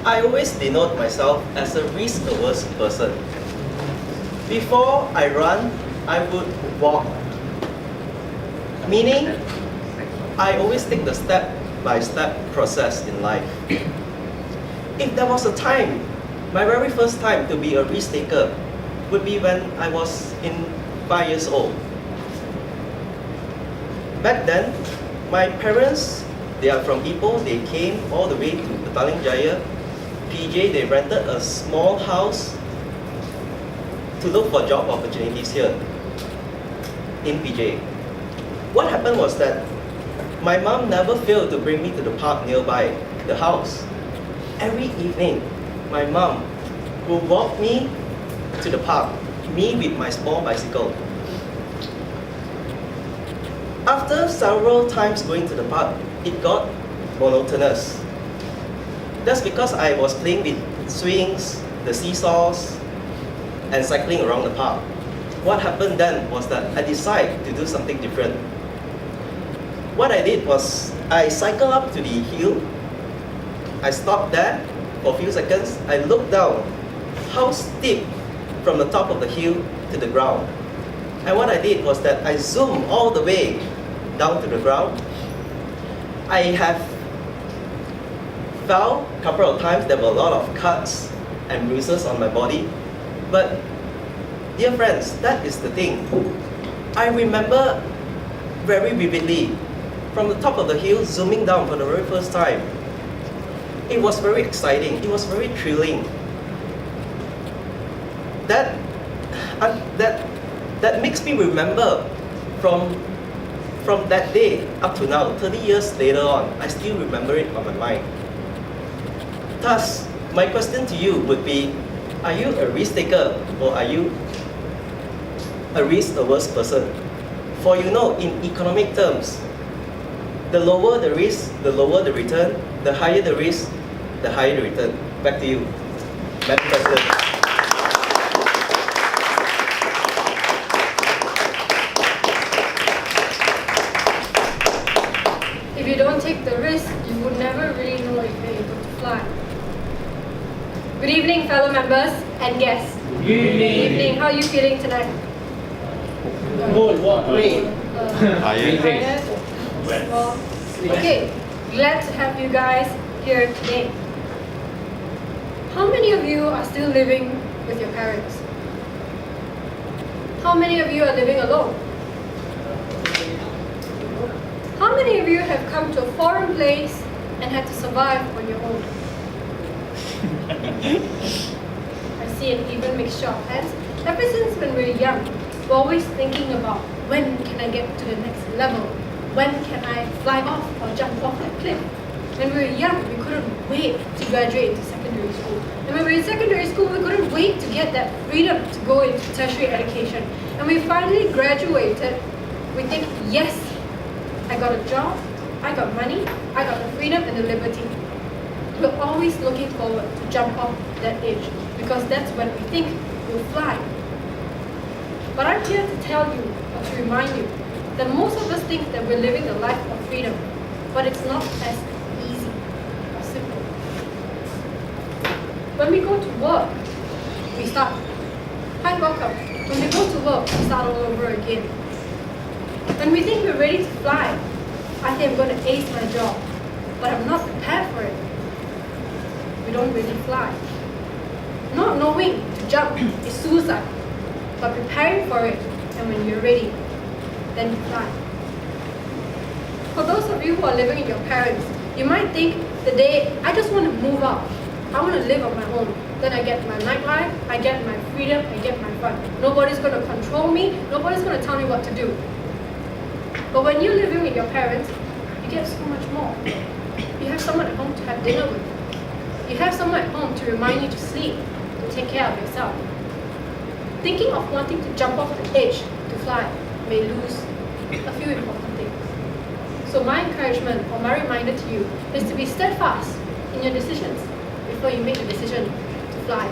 I always denote myself as a risk-averse person. Before I run, I would walk. Meaning, I always take the step-by-step process in life. If there was a time, my very first time to be a risk taker would be when I was 5 years old. Back then, my parents, they are from Ipoh, they came all the way to Petaling Jaya, PJ, they rented a small house to look for job opportunities here in PJ. What happened was that my mom never failed to bring me to the park nearby the house. Every evening, my mom would walk me to the park, me with my small bicycle. After several times going to the park, it got monotonous. That's because I was playing with swings, the seesaws, and cycling around the park. What happened then was that I decided to do something different. What I did was, I cycled up to the hill, I stopped there for a few seconds, I looked down, how steep from the top of the hill to the ground. And what I did was that I zoomed all the way down to the ground. I have fell a couple of times, there were a lot of cuts and bruises on my body. But dear friends, that is the thing. I remember very vividly from the top of the hill, zooming down for the very first time. It was very exciting, it was very thrilling. That makes me remember from that day up to now, 30 years later on, I still remember it on my mind. Thus, my question to you would be, are you a risk taker or are you a risk-averse person? For you know, in economic terms, the lower the risk, the lower the return, the higher the risk, the higher the return. Back to you, Madam President. If you don't take the risk, you would never really know if you're able to fly. Good evening, fellow members and guests. Good evening. Good evening. How are you feeling tonight? Good. What? Great. Tired? Well, okay. Glad to have you guys here today. How many of you are still living with your parents? How many of you are living alone? How many of you have come to a foreign place and had to survive on your own? I see an even mixture of hands. Ever since when we were young, we're always thinking about when can I get to the next level? When can I fly off or jump off that cliff? When we were young, we couldn't wait to graduate into secondary school. And when we were in secondary school, we couldn't wait to get that freedom to go into tertiary education. And we finally graduated, we think, yes, I got a job, I got money, I got the freedom and the liberty. We're always looking forward to jump off that edge because that's when we think we'll fly. But I'm here to tell you, or to remind you, that most of us think that we're living a life of freedom, but it's not as easy or simple. When we go to work, we start. Hi, welcome. When we go to work, we start all over again. When we think we're ready to fly, I think I'm going to ace my job, but I'm not prepared for it. We don't really fly. Not knowing to jump is suicide, but preparing for it, and when you're ready, then you fly. For those of you who are living with your parents, you might think the day, I just want to move out. I want to live on my own. Then I get my nightlife, I get my freedom, I get my fun. Nobody's going to control me, nobody's going to tell me what to do. But when you're living with your parents, you get so much more. You have someone at home to have dinner with. You have someone at home to remind you to sleep, to take care of yourself. Thinking of wanting to jump off the edge to fly may lose a few important things. So my encouragement or my reminder to you is to be steadfast in your decisions before you make the decision to fly.